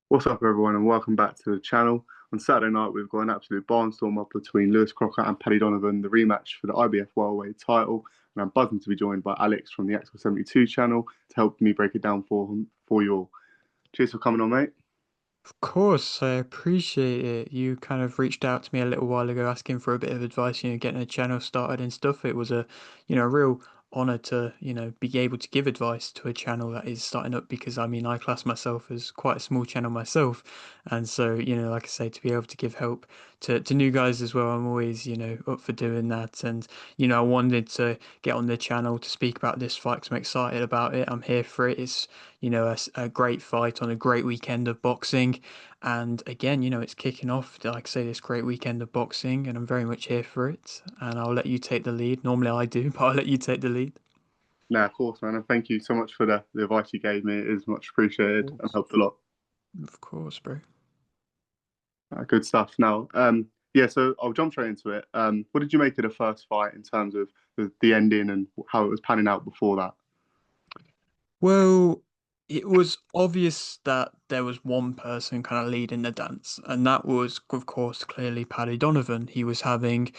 What's up, everyone, and welcome back to the channel. On Saturday night, we've got an absolute barnstorm up between Lewis Crocker and Paddy Donovan, the rematch for the IBF Welterweight title. And I'm buzzing to be joined by Alex from the Axel 72 channel to help me break it down for you all. Cheers for coming on, mate. Of course, I appreciate it. You kind of reached out to me a little while ago asking for a bit of advice, getting a channel started and stuff. It was a real honor to, be able to give advice to a channel that is starting up because I class myself as quite a small channel myself. And so, like I say, to be able to give help to new guys as well, I'm always, up for doing that. And, I wanted to get on the channel to speak about this fight 'cause I'm excited about it. I'm here for it. It's, a great fight on a great weekend of boxing. And again, it's kicking off, like I say, this great weekend of boxing, and I'm very much here for it. And I'll let you take the lead. Normally I do, but I'll let you take the lead. Nah, of course, man, and thank you so much for the advice you gave me. It is much Of appreciated and course. helped a lot. Of course, bro. Good stuff. Now, yeah, so I'll jump straight into it. What did you make of the first fight in terms of the ending and how it was panning out before that? Well, it was obvious that there was one person kind of leading the dance, and that was, of course, clearly Paddy Donovan. He was having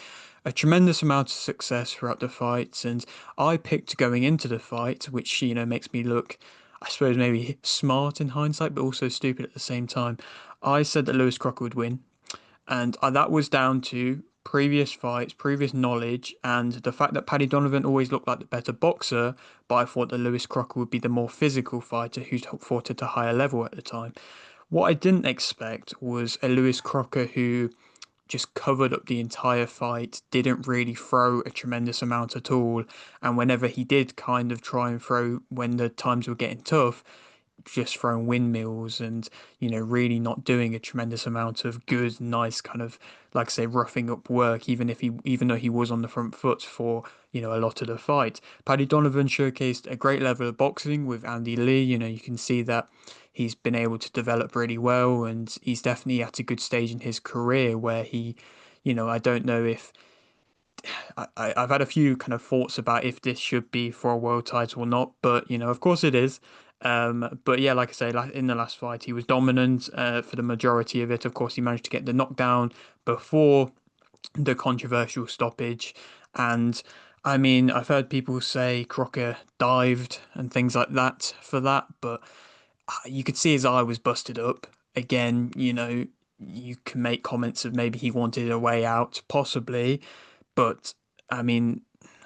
a tremendous amount of success throughout the fights, and I picked going into the fight, which, makes me look, I suppose, maybe smart in hindsight, but also stupid at the same time. I said that Lewis Crocker would win. And that was down to previous fights, previous knowledge, and the fact that Paddy Donovan always looked like the better boxer, but I thought that Lewis Crocker would be the more physical fighter who fought at a higher level at the time. What I didn't expect was a Lewis Crocker who just covered up the entire fight, didn't really throw a tremendous amount at all, and whenever he did kind of try and throw when the times were getting tough, just throwing windmills and really not doing a tremendous amount of good nice kind of, like I say, roughing up work, even though he was on the front foot for a lot of the fight. Paddy Donovan showcased a great level of boxing with Andy Lee. You can see that he's been able to develop really well, and he's definitely at a good stage in his career where he, I don't know if I've had a few kind of thoughts about if this should be for a world title or not, but of course it is. But yeah, like I say, like in the last fight, he was dominant for the majority of it. Of course, he managed to get the knockdown before the controversial stoppage, and I've heard people say Crocker dived and things like that for that, but you could see his eye was busted up. Again, you can make comments of maybe he wanted a way out, possibly, but I mean,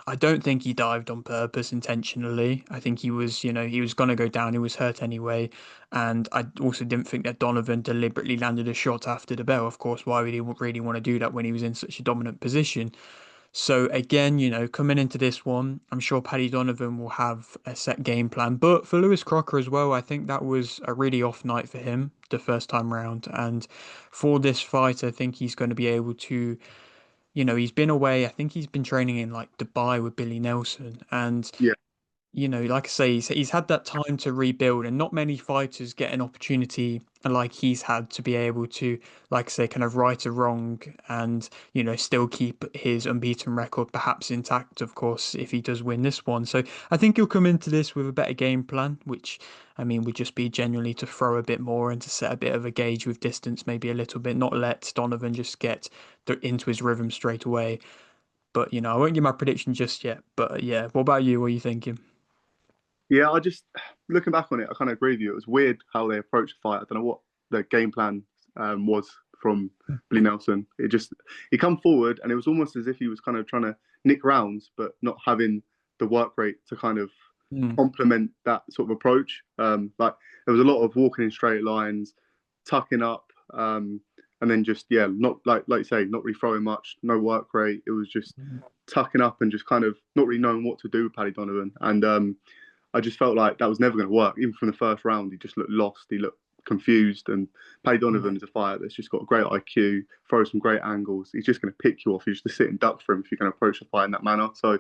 I don't think he dived on purpose intentionally. I think he was going to go down. He was hurt anyway. And I also didn't think that Donovan deliberately landed a shot after the bell. Of course, why would he really want to do that when he was in such a dominant position? So again, coming into this one, I'm sure Paddy Donovan will have a set game plan. But for Lewis Crocker as well, I think that was a really off night for him the first time round. And for this fight, I think he's going to be able to, he's been away. I think he's been training in like Dubai with Billy Nelson, and Yeah. like I say, he's had that time to rebuild, and not many fighters get an opportunity like he's had to be able to, like I say, kind of right a wrong and, still keep his unbeaten record perhaps intact, of course, if he does win this one. So I think he'll come into this with a better game plan, which, would just be genuinely to throw a bit more and to set a bit of a gauge with distance, maybe a little bit, not let Donovan just get into his rhythm straight away. But, I won't give my prediction just yet. But yeah, what about you? What are you thinking? Yeah, I just looking back on it, I kind of agree with you. It was weird how they approached the fight. I don't know what the game plan was from Billy Nelson. He come forward and it was almost as if he was kind of trying to nick rounds, but not having the work rate to kind of Mm. complement that sort of approach. Like there was a lot of walking in straight lines, tucking up, and then just yeah, not like you say, not really throwing much, no work rate. It was just tucking up and just kind of not really knowing what to do with Paddy Donovan. And I just felt like that was never going to work. Even from the first round, he just looked lost. He looked confused. And Paddy Mm. Donovan is a fighter that's just got a great IQ, throws some great angles. He's just going to pick you off. He's just sit and duck for him if you can approach the fight in that manner. So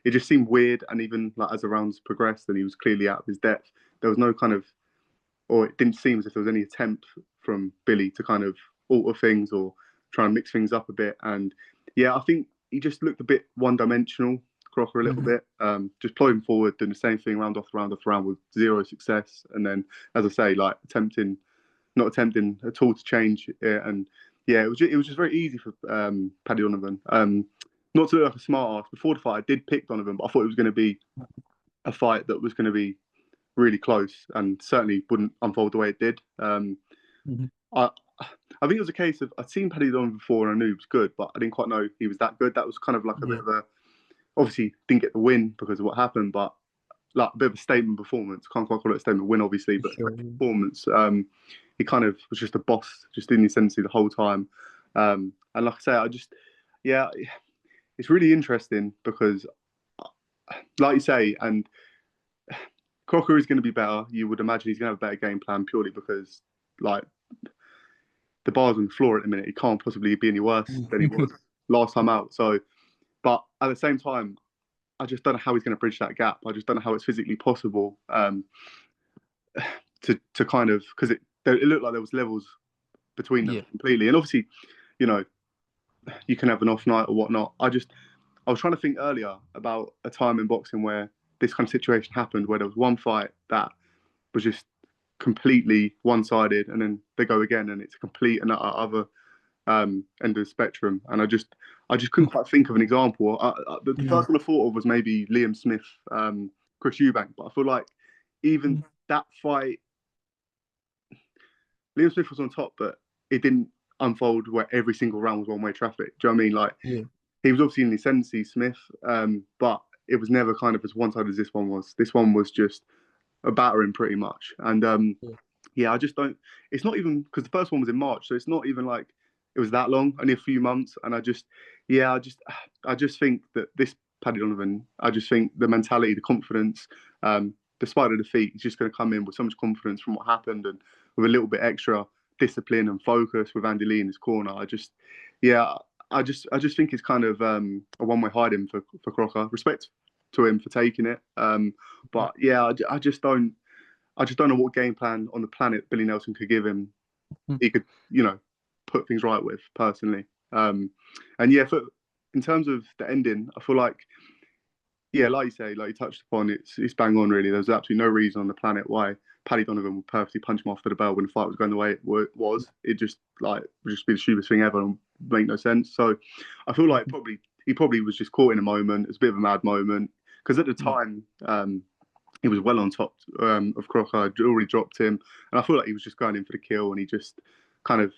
it just seemed weird. And even like as the rounds progressed, and he was clearly out of his depth. There was no kind of, or it didn't seem as if there was any attempt from Billy to kind of alter things or try and mix things up a bit. And yeah, I think he just looked a bit one-dimensional. Crocker a little Mhm. bit, just plodding forward, doing the same thing round off round off round with zero success. And then, as I say, like attempting not attempting at all to change it. And yeah, it was just very easy for Paddy Donovan. Not to look like a smart ass. Before the fight, I did pick Donovan, but I thought it was going to be a fight that was going to be really close and certainly wouldn't unfold the way it did. Mhm. I I think it was a case of I'd seen Paddy Donovan before and I knew he was good, but I didn't quite know he was that good. That was kind of like a bit Yeah, of a obviously didn't get the win because of what happened, but like a bit of a statement performance. Can't quite call it a statement win, obviously, for but sure. performance. He kind of was just a boss, just in the ascendancy the whole time. And like I say, yeah, it's really interesting because, like you say, and Crocker is going to be better. You would imagine he's going to have a better game plan purely because, like, the bar's on the floor at the minute. He can't possibly be any worse than he was last time out. So, but at the same time, I just don't know how he's going to bridge that gap. I just don't know how it's physically possible to kind of because it looked like there was levels between them Yeah. completely. And obviously, you know, you can have an off night or whatnot. I was trying to think earlier about a time in boxing where this kind of situation happened, where there was one fight that was just completely one sided, and then they go again, and it's a complete and other end of the spectrum. And I just couldn't quite think of an example. The No. first one I thought of was maybe Liam Smith, Chris Eubank, but I feel like even that fight, Liam Smith was on top, but it didn't unfold where every single round was one way traffic. Do you know what I mean? Like Yeah. he was obviously in the ascendancy, Smith, but it was never kind of as one sided as this one was. This one was just a battering pretty much. And Yeah. yeah, I just don't. It's not even because the first one was in March, so it's not even like it was that long, only a few months. And yeah, I just think that this Paddy Donovan, I just think the mentality, the confidence, despite the defeat, he's just going to come in with so much confidence from what happened and with a little bit extra discipline and focus with Andy Lee in his corner. Yeah, I just think it's kind of a one-way hiding for Crocker. Respect to him for taking it, but yeah, I just don't know what game plan on the planet Billy Nelson could give him. Mhm. He could, put things right with personally. And yeah, in terms of the ending, I feel like yeah, like you say, like you touched upon, it's bang on really. There's absolutely no reason on the planet why Paddy Donovan would purposely punch him after the bell when the fight was going the way it was. It just like would just be the stupidest thing ever and make no sense. So I feel like he probably was just caught in a moment. It's a bit of a mad moment because at the Yeah. time he was well on top of Crocker. I'd already dropped him, and I feel like he was just going in for the kill, and he just kind of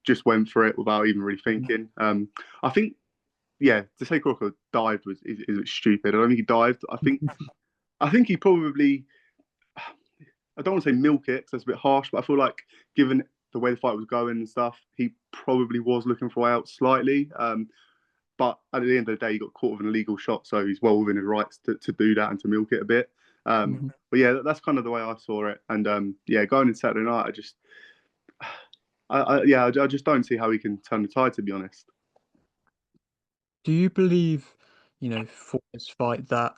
just went for it without even really Mhm. thinking. I think yeah, to say Crocker dived is stupid. I don't think he dived. I think he probably. I don't want to say milk it because that's a bit harsh, but I feel like given the way the fight was going and stuff, he probably was looking for a way out slightly. But at the end of the day, he got caught with an illegal shot, so he's well within his rights to do that and to milk it a bit. Mhm. But yeah, that's kind of the way I saw it. And yeah, going into Saturday night, I just don't see how he can turn the tide. To be honest. Do you believe, for this fight that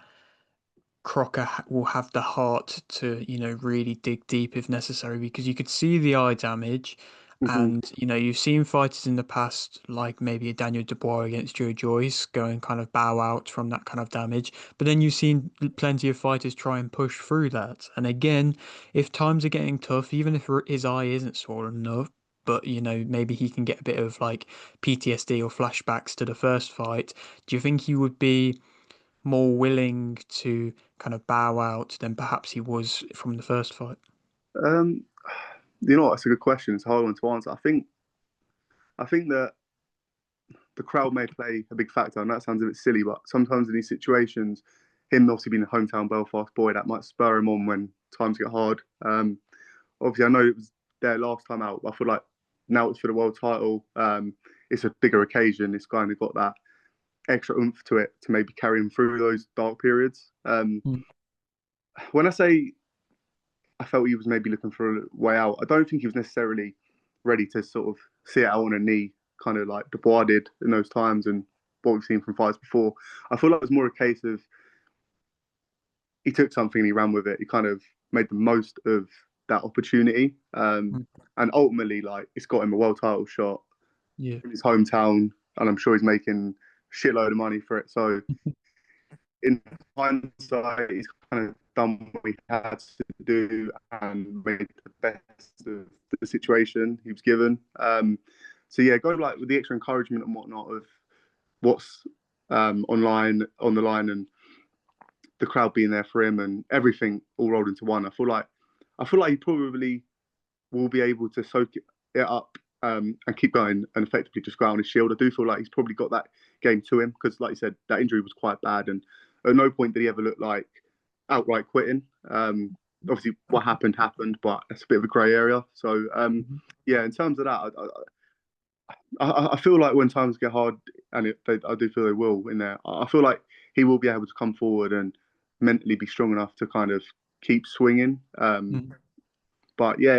Crocker will have the heart to, really dig deep if necessary? Because you could see the eye damage, Hmm. and you've seen fighters in the past, like maybe a Daniel Dubois against Joe Joyce, go and kind of bow out from that kind of damage. But then you've seen plenty of fighters try and push through that. And again, if times are getting tough, even if his eye isn't swollen enough, but maybe he can get a bit of like PTSD or flashbacks to the first fight. Do you think he would be more willing to kind of bow out than perhaps he was from the first fight? Um, that's a good question. It's a hard one to answer. I think that the crowd may play a big factor, and that sounds a bit silly, but sometimes in these situations, him obviously being a hometown Belfast boy, that might spur him on when times get hard. Obviously, I know it was there last time out, but I feel like now it's for the world title. It's a bigger occasion. It's kind of got that extra oomph to it to maybe carry him through those dark periods. Mm. When I say I felt he was maybe looking for a way out, I don't think he was necessarily ready to sort of see it out on a knee, kind of like Dubois did in those times and what we've seen from fights before. I feel like it was more a case of he took something and he ran with it. He kind of made the most of that opportunity. Mm. And ultimately, like, it's got him a world title shot Yeah. in his hometown, and I'm sure he's making a shitload of money for it. So in hindsight, he's kind of done what he had to do and made the best of the situation he was given. So yeah, go like with the extra encouragement and whatnot of what's online on the line and the crowd being there for him and everything all rolled into one. I feel like he probably will be able to soak it up and keep going and effectively just go out on his shield. I do feel like he's probably got that game to him because, like you said, that injury was quite bad, and at no point did he ever look like outright quitting. Obviously, what happened happened, but it's a bit of a grey area. So, Mhm. yeah, in terms of that, I feel like when times get hard, and I do feel they will in there, I feel like he will be able to come forward and mentally be strong enough to kind of keep swinging. Mhm. But yeah,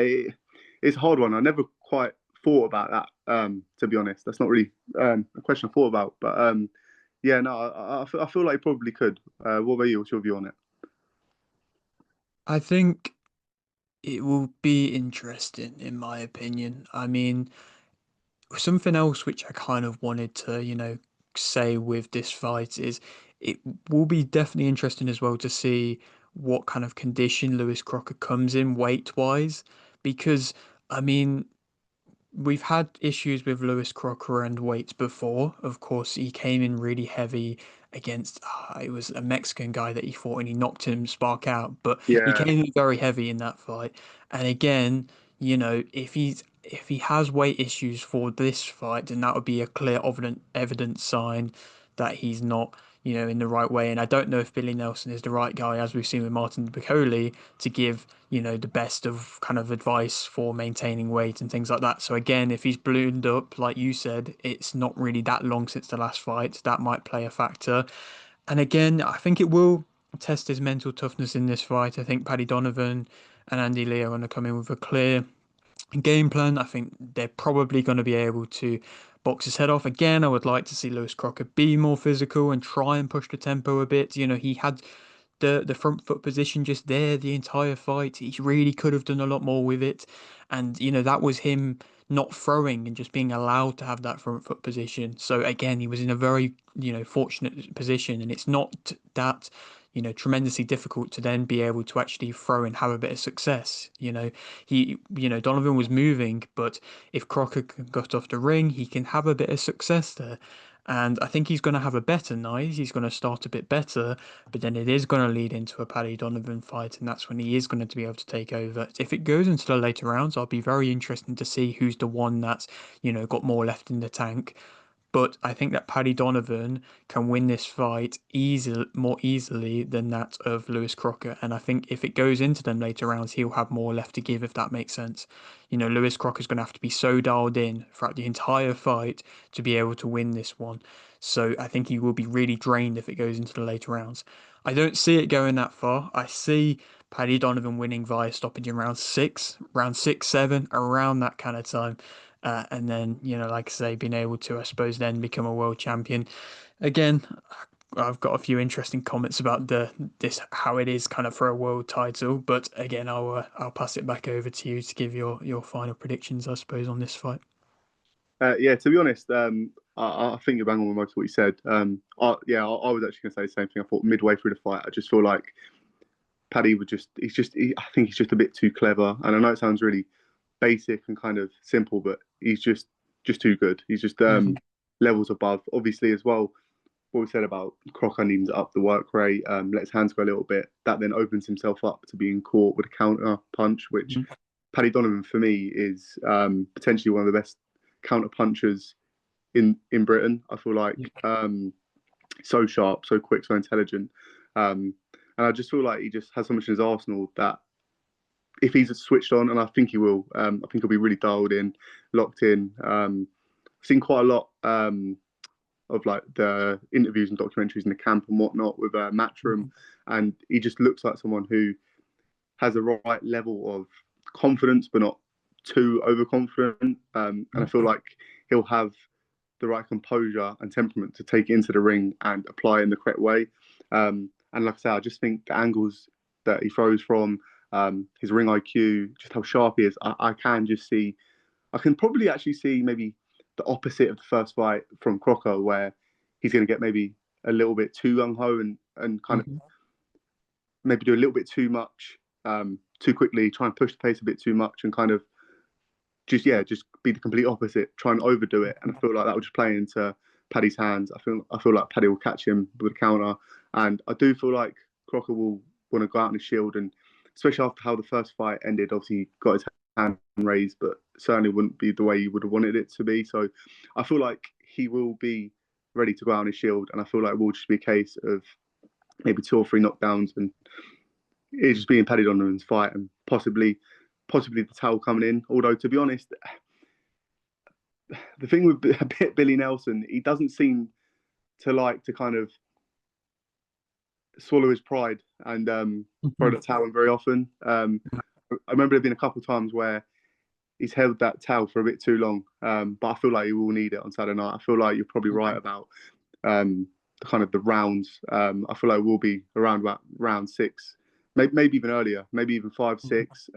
it's a hard one. I never quite thought about that. To be honest, that's not really a question I thought about. But yeah, no, I feel like he probably could. What about you? What's your view on it? I think it will be interesting, in my opinion. I mean, something else which I kind of wanted to, say with this fight is it will be definitely interesting as well to see what kind of condition Lewis Crocker comes in weight wise, because I mean, we've had issues with Lewis Crocker and weights before. Of course, he came in really heavy against, it was a Mexican guy that he fought and he knocked him spark out, but he Yeah, came in very heavy in that fight. And again, if he has weight issues for this fight, then that would be a clear evidence sign that he's not, in the right way. And I don't know if Billy Nelson is the right guy, as we've seen with Martin Bacoli, to give, the best of kind of advice for maintaining weight and things like that. So again, if he's ballooned up, like you said, it's not really that long since the last fight. That might play a factor. And again, I think it will test his mental toughness in this fight. I think Paddy Donovan and Andy Lee are going to come in with a clear game plan. I think they're probably going to be able to box his head off. Again, I would like to see Lewis Crocker be more physical and try and push the tempo a bit. He had the front foot position just there the entire fight. He really could have done a lot more with it. And, that was him not throwing and just being allowed to have that front foot position. So again, he was in a very, fortunate position. And it's not that, tremendously difficult to then be able to actually throw and have a bit of success. Donovan was moving, but if Crocker can get off the ring, he can have a bit of success there. And I think he's going to have a better night. He's going to start a bit better, but then it is going to lead into a Paddy Donovan fight, and that's when he is going to be able to take over. If it goes into the later rounds, I'll be very interested to see who's the one that's, got more left in the tank. But I think that Paddy Donovan can win this fight more easily than that of Lewis Crocker. And I think if it goes into them later rounds, he'll have more left to give, if that makes sense. Lewis Crocker's going to have to be so dialed in throughout the entire fight to be able to win this one. So I think he will be really drained if it goes into the later rounds. I don't see it going that far. I see Paddy Donovan winning via stoppage in round six, seven, around that kind of time. And then, like I say, being able to, I suppose, then become a world champion. Again, I've got a few interesting comments about this how it is kind of for a world title, but again, I'll pass it back over to you to give your final predictions, I suppose, on this fight. yeah. To be honest, I think you're bang on with most of what you said. I was actually going to say the same thing. I thought midway through the fight, I just feel like Paddy would I think he's just a bit too clever. And I know it sounds really basic and kind of simple, but he's just too good. He's just Hmm. levels above. Obviously, as well, what we said about Crocker needing to up the work rate, let his hands go a little bit. That then opens himself up to being caught with a counter punch, which Paddy Donovan for me is potentially one of the best counter punchers in Britain. I feel like so sharp, so quick, so intelligent. And I just feel like he just has so much in his arsenal that if he's switched on, and I think he will, I think he'll be really dialed in, locked in. I've seen quite a lot of like the interviews and documentaries in the camp and whatnot with Matchroom, Hmm. and he just looks like someone who has the right level of confidence, but not too overconfident. And I feel like he'll have the right composure and temperament to take it into the ring and apply it in the correct way. And like I said, I just think the angles that he throws from, his ring IQ, just how sharp he is, I can just see, I can probably actually see maybe the opposite of the first fight from Crocker, where he's going to get maybe a little bit too gung ho and and kind of Hmm. maybe do a little bit too much too quickly, try and push the pace a bit too much, and kind of just be the complete opposite, try and overdo it. And I feel like that would just play into Paddy's hands. I feel like Paddy will catch him with a counter, and I do feel like Crocker will want to go out on his shield, and especially after how the first fight ended, obviously he got his hand raised, but certainly wouldn't be the way you would have wanted it to be. So I feel like he will be ready to go out on his shield, and I feel like it will just be a case of maybe two or three knockdowns, and it just being Paddy Donovan's fight, and possibly the towel coming in. Although to be honest, the thing with a bit Billy Nelson, he doesn't seem to like to kind of swallow his pride and throw Hmm. that towel in very often. I remember there being a couple of times where he's held that towel for a bit too long, but I feel like he will need it on Saturday night. I feel like you're probably right about the kind of the rounds. I feel like we'll be around about round six, maybe even earlier, maybe even five, six.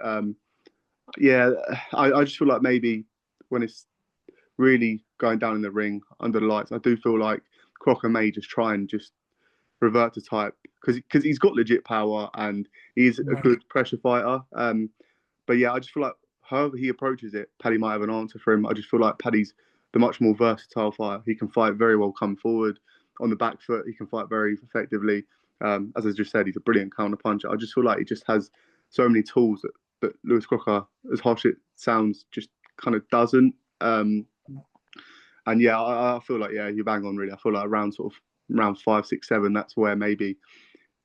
Yeah, I just feel like maybe when it's really going down in the ring under the lights, I do feel like Crocker may just try and just revert to type because he's got legit power and he's a good pressure fighter. But yeah, I just feel like however he approaches it, Paddy might have an answer for him. I just feel like Paddy's the much more versatile fighter. He can fight very well, come forward on the back foot. He can fight very effectively. As I just said, he's a brilliant counter puncher. I just feel like he just has so many tools that Lewis Crocker, as harsh it sounds, just kind of doesn't. And yeah, I feel like yeah, you bang on really. I feel like around sort of round five, six, seven, that's where maybe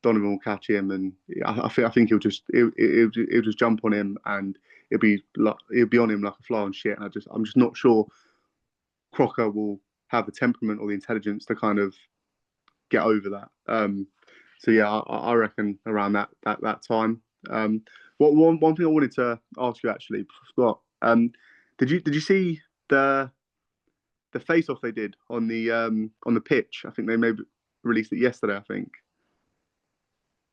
Donovan will catch him, and I think he'll just jump on him, and it'll be on him like a fly on shit. And I'm just not sure Crocker will have the temperament or the intelligence to kind of get over that. So yeah, I reckon around that time. What one thing I wanted to ask you actually, I forgot. Did you see the the face off they did on the pitch? I think they maybe released it yesterday. I think.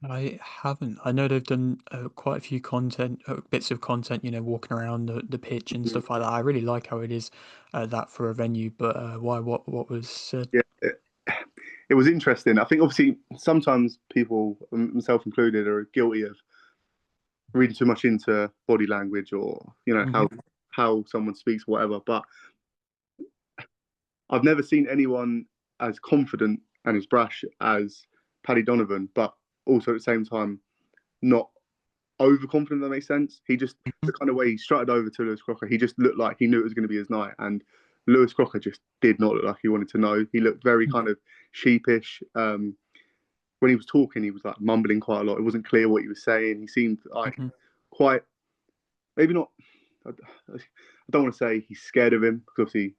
I haven't. I know they've done quite a few content, bits of content, walking around the pitch and stuff like that. I really like how it is that for a venue. But why? What was said? Yeah, it was interesting. I think obviously sometimes people, myself included, are guilty of reading too much into body language or Hmm. how someone speaks or whatever. But I've never seen anyone as confident and as brash as Paddy Donovan, but also at the same time not overconfident. If that makes sense. He just the kind of way he strutted over to Lewis Crocker. He just looked like he knew it was going to be his night, and Lewis Crocker just did not look like he wanted to know. He looked very kind of sheepish. When he was talking, he was like mumbling quite a lot. It wasn't clear what he was saying. He seemed like Hmm. quite maybe not. I don't want to say he's scared of him because obviously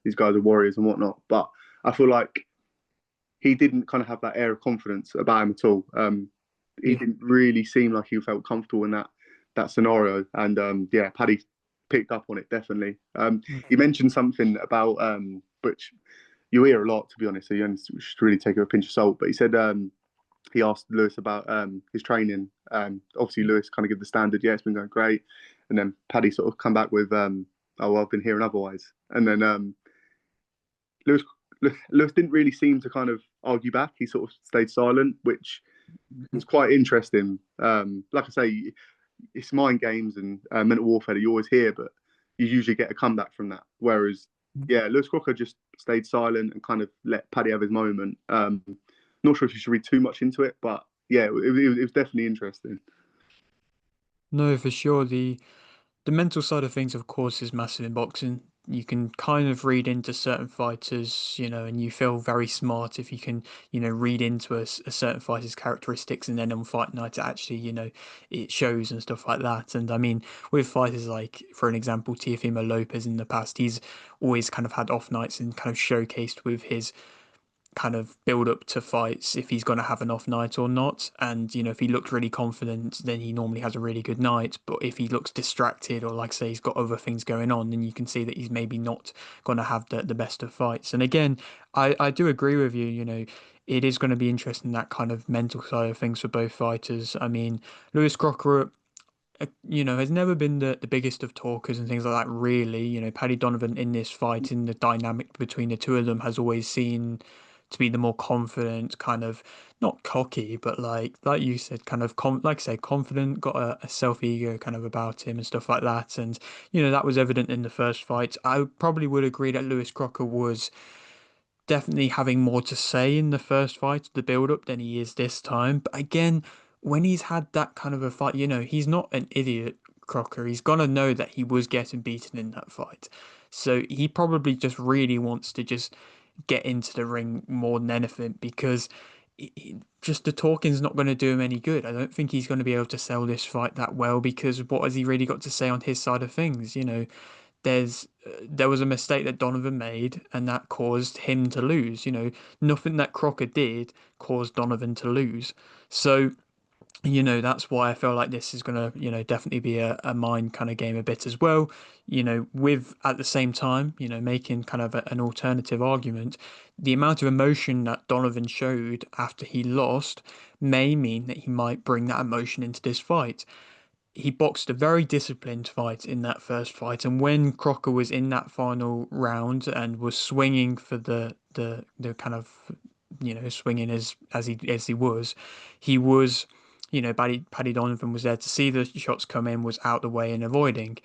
these guys are warriors and whatnot. But I feel like he didn't kind of have that air of confidence about him at all. He Yeah. didn't really seem like he felt comfortable in that scenario. And yeah, Paddy picked up on it definitely. He mentioned something about which you hear a lot, to be honest. So you should really take it with a pinch of salt. But he said he asked Lewis about his training. Obviously, Lewis kind of gave the standard, yeah, it's been going great. And then Paddy sort of come back with, oh, well, I've been hearing otherwise. And then Lewis Lewis didn't really seem to kind of argue back. He sort of stayed silent, which Hmm. was quite interesting. Like I say, it's mind games and mental warfare that you always hear, but you usually get a comeback from that. Whereas, yeah, Lewis Crocker just stayed silent and kind of let Paddy have his moment. Not sure if you should read too much into it, but yeah, it was definitely interesting. No, for sure. The mental side of things, of course, is massive in boxing. You can kind of read into certain fighters, and you feel very smart if you can, read into a certain fighter's characteristics, and then on fight night, it actually, it shows and stuff like that. And I mean, with fighters like, for an example, Teofimo Lopez in the past, he's always kind of had off nights and kind of showcased with his kind of build up to fights if he's going to have an off night or not. And, if he looks really confident, then he normally has a really good night. But if he looks distracted or, like, say, he's got other things going on, then you can see that he's maybe not going to have the best of fights. And again, I do agree with you, it is going to be interesting that kind of mental side of things for both fighters. I mean, Lewis Crocker, has never been the biggest of talkers and things like that, really. Paddy Donovan in this fight, in the dynamic between the two of them, has always seen to be the more confident, kind of not cocky, but like you said, kind of like I say, confident, got a self ego kind of about him and stuff like that. And that was evident in the first fight. I probably would agree that Lewis Crocker was definitely having more to say in the first fight, the build up, than he is this time. But again, when he's had that kind of a fight, he's not an idiot, Crocker. He's gonna know that he was getting beaten in that fight. So he probably just really wants to just get into the ring more than anything because just the talking's not going to do him any good. I don't think he's going to be able to sell this fight that well because what has he really got to say on his side of things? There was a mistake that Donovan made, and that caused him to lose. Nothing that Crocker did caused Donovan to lose. So, that's why I feel like this is gonna, definitely be a mind kind of game a bit as well. With at the same time, making kind of an alternative argument, the amount of emotion that Donovan showed after he lost may mean that he might bring that emotion into this fight. He boxed a very disciplined fight in that first fight, and when Crocker was in that final round and was swinging for the kind of swinging as he was Paddy Donovan was there to see the shots come in, was out the way and avoiding.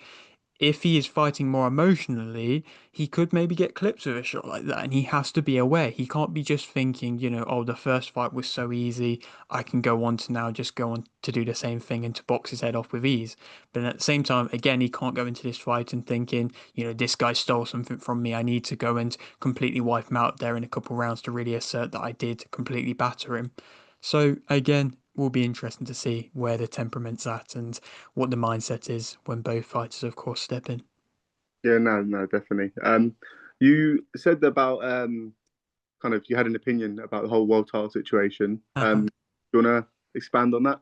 If he is fighting more emotionally, he could maybe get clipped with a shot like that. And he has to be aware. He can't be just thinking, oh, the first fight was so easy. I can go on to now just go on to do the same thing and to box his head off with ease. But at the same time, again, he can't go into this fight and thinking, this guy stole something from me. I need to go and completely wipe him out there in a couple rounds to really assert that I did completely batter him. So again, will be interesting to see where the temperament's at and what the mindset is when both fighters, of course, step in. Yeah, no, no, definitely. You said about kind of you had an opinion about the whole world title situation. Uh-huh. Do you wanna expand on that?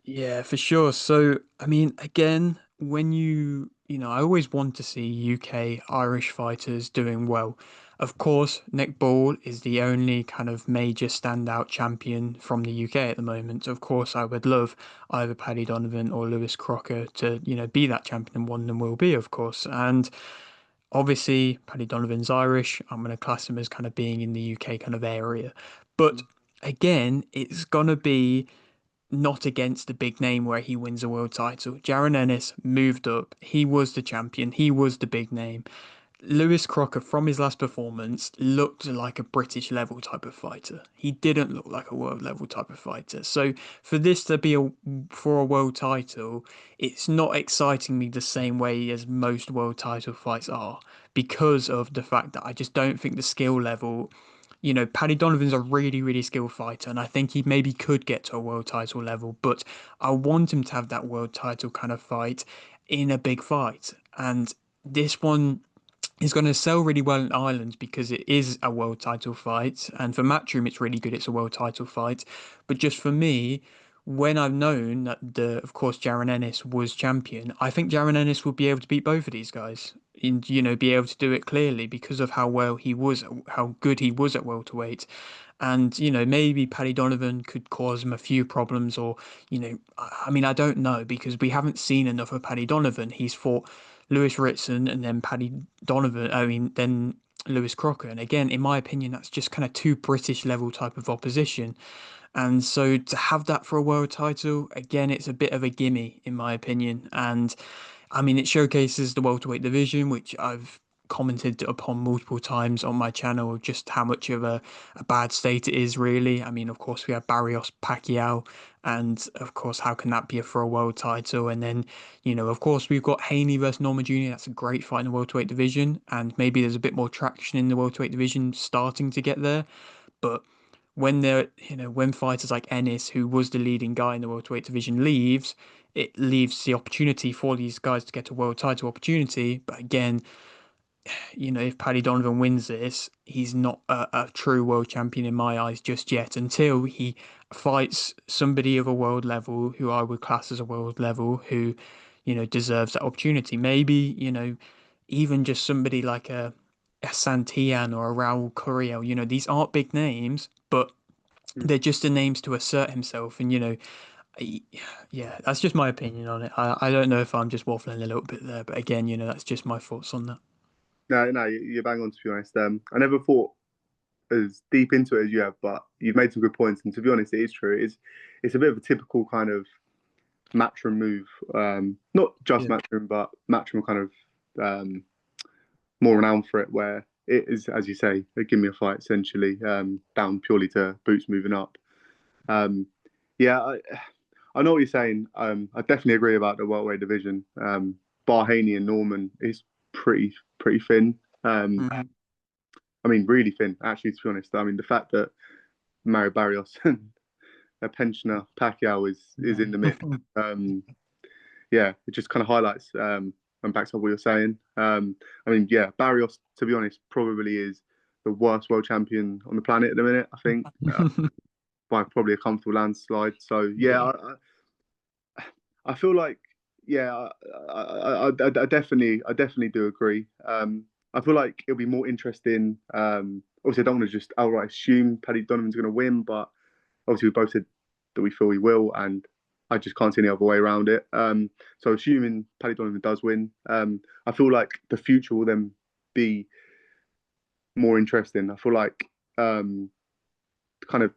Yeah, for sure. So, I mean, again, I always want to see UK Irish fighters doing well. Of course, Nick Ball is the only kind of major standout champion from the UK at the moment. Of course, I would love either Paddy Donovan or Lewis Crocker to, be that champion, and one of them will be, of course. And obviously, Paddy Donovan's Irish. I'm going to class him as kind of being in the UK kind of area. But again, it's gonna be not against the big name where he wins a world title. Jaron Ennis moved up. He was the champion. He was the big name. Lewis Crocker, from his last performance, looked like a British level type of fighter. He didn't look like a world level type of fighter. So for this to be for a world title, it's not exciting me the same way as most world title fights are because of the fact that I just don't think the skill level. Paddy Donovan's a really, really skilled fighter, and I think he maybe could get to a world title level, but I want him to have that world title kind of fight in a big fight. And this one is going to sell really well in Ireland because it is a world title fight. And for Matchroom, it's really good. It's a world title fight. But just for me, when I've known that of course, Jaron Ennis was champion, I think Jaron Ennis would be able to beat both of these guys and, be able to do it clearly because of how well he was, how good he was at welterweight. And, maybe Paddy Donovan could cause him a few problems or, I mean, I don't know because we haven't seen enough of Paddy Donovan. He's fought Lewis Ritson and then Paddy Donovan, I mean, then Lewis Crocker. And again, in my opinion, that's just kind of too British level type of opposition. And so to have that for a world title, again, it's a bit of a gimme, in my opinion. And I mean, it showcases the welterweight division, which I've commented upon multiple times on my channel, just how much of a bad state it is, really. I mean, of course, we have Barrios Pacquiao, and of course, how can that be for a world title? And then, of course, we've got Haney versus Norma Jr. That's a great fight in the welterweight division, and maybe there's a bit more traction in the welterweight division starting to get there. But when fighters like Ennis, who was the leading guy in the welterweight division, leaves, it leaves the opportunity for these guys to get a world title opportunity. But again, if Paddy Donovan wins this, he's not a true world champion in my eyes just yet until he fights somebody of a world level who I would class as a world level who, deserves that opportunity. Maybe, even just somebody like a Santian or a Raul Curiel, these aren't big names, but they're just the names to assert himself. And, I- yeah, that's just my opinion on it. I don't know if I'm just waffling a little bit there, but again, that's just my thoughts on that. No, no, you're bang on to be honest. I never thought. as deep into it as you have, but you've made some good points. And to be honest, it is true. It's a bit of a typical kind of matchroom move. Not just Yeah. matchroom, but matchroom kind of more renowned for it, where it is, as you say, they give me a fight essentially, down purely to Boots moving up. Um, yeah, I know what you're saying. I definitely agree about the welterweight division. Bar Haney and Norman is pretty thin. Mhm. I mean, really thin, actually, to be honest. I mean, the fact that Mario Barrios and a pensioner Pacquiao is in the mix. Um, yeah, it just kind of highlights and backs up what you're saying. I mean, yeah, Barrios, to be honest, probably is the worst world champion on the planet at the minute. I think by probably a comfortable landslide. So yeah, Yeah. I feel like yeah, I definitely do agree. I feel like it'll be more interesting. Obviously, I don't want to just outright assume Paddy Donovan's going to win, but obviously we both said that we feel he will, and I just can't see any other way around it. So assuming Paddy Donovan does win, I feel like the future will then be more interesting. I feel like kind of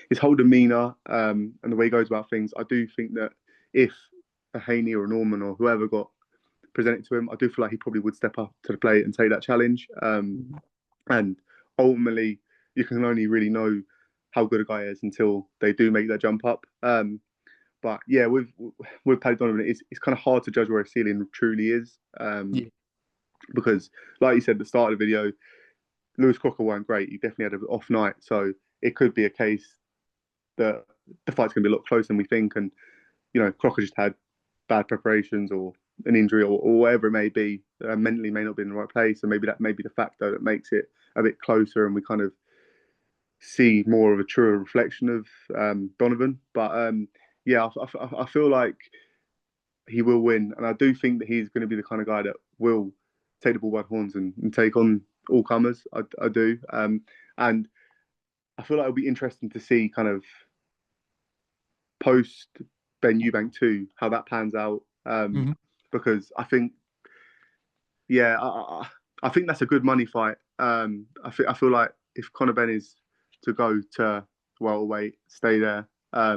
his whole demeanor and the way he goes about things. I do think that if a Haney or a Norman or whoever got presented to him, I do feel like he probably would step up to the plate and take that challenge. And ultimately, you can only really know how good a guy is until they do make that jump up. But yeah, with Paddy Donovan, it's kind of hard to judge where his ceiling truly is, Yeah. because, like you said at the start of the video, Lewis Crocker weren't great. He definitely had an off night, so it could be a case that the fight's going to be a lot closer than we think. And Crocker just had bad preparations or an injury or whatever it may be. Mentally may not be in the right place, and maybe that may be the factor that makes it a bit closer, and we kind of see more of a truer reflection of Donovan. But yeah, I feel like he will win, and I do think that he's going to be the kind of guy that will take the ball by the horns and take on all comers. I do, and I feel like it'll be interesting to see kind of post Ben Eubank 2 how that pans out, Mhm. because I think yeah, I think that's a good money fight. I feel like if Conor Ben is to go to welterweight, stay there. I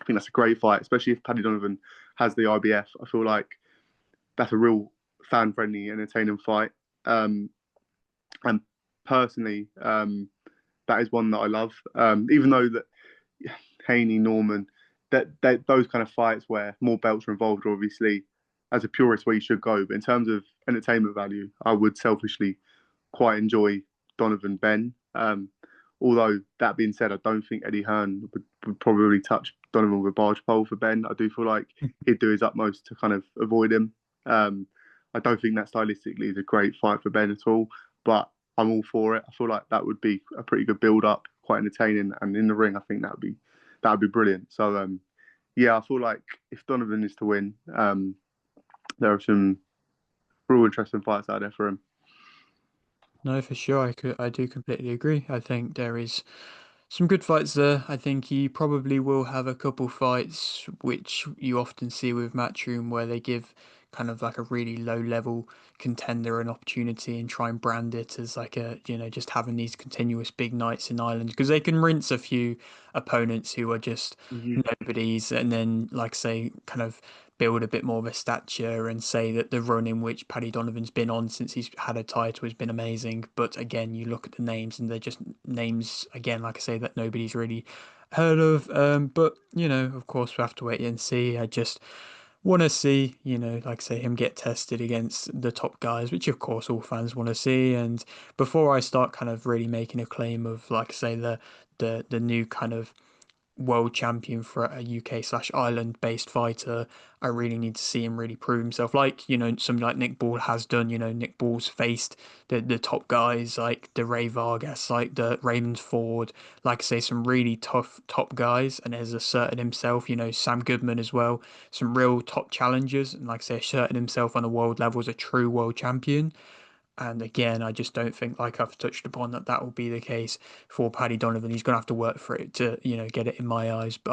think that's a great fight, especially if Paddy Donovan has the IBF. I feel like that's a real fan friendly, entertaining fight. Um, and personally, that is one that I love. Even though that Haney, Norman, that those kind of fights where more belts are involved are obviously, as a purist, where you should go. But in terms of entertainment value, I would selfishly quite enjoy Donovan Ben. Although that being said, I don't think Eddie Hearn would probably touch Donovan with a barge pole for Ben. I do feel like he'd do his utmost to kind of avoid him. Um, I don't think that stylistically is a great fight for Ben at all, but I'm all for it. I feel like that would be a pretty good build up, quite entertaining, and in the ring, I think that would be brilliant. So yeah, I feel like if Donovan is to win, there are some real interesting fights out there for him. No, for sure. I do completely agree. I think there is some good fights there. I think he probably will have a couple fights which you often see with Matchroom where they give kind of like a really low level contender an opportunity and try and brand it as like a, just having these continuous big nights in Ireland because they can rinse a few opponents who are just Mm-hmm. nobodies and then like say kind of build a bit more of a stature and say that the run in which Paddy Donovan's been on since he's had a title has been amazing. But again, you look at the names and they're just names again, like I say, that nobody's really heard of. But of course, we have to wait and see. I just want to see, like I say, him get tested against the top guys, which of course all fans want to see. And before I start kind of really making a claim of, like I say, the new kind of world champion for a UK/Ireland based fighter, I really need to see him really prove himself. Like, something like Nick Ball has done, Nick Ball's faced the top guys like the Ray Vargas, like the Raymond Ford, like I say, some really tough top guys and has asserted himself, Sam Goodman as well, some real top challengers and like I say, asserted himself on a world level as a true world champion. And again, I just don't think, like I've touched upon, that will be the case for Paddy Donovan. He's going to have to work for it to, get it in my eyes. But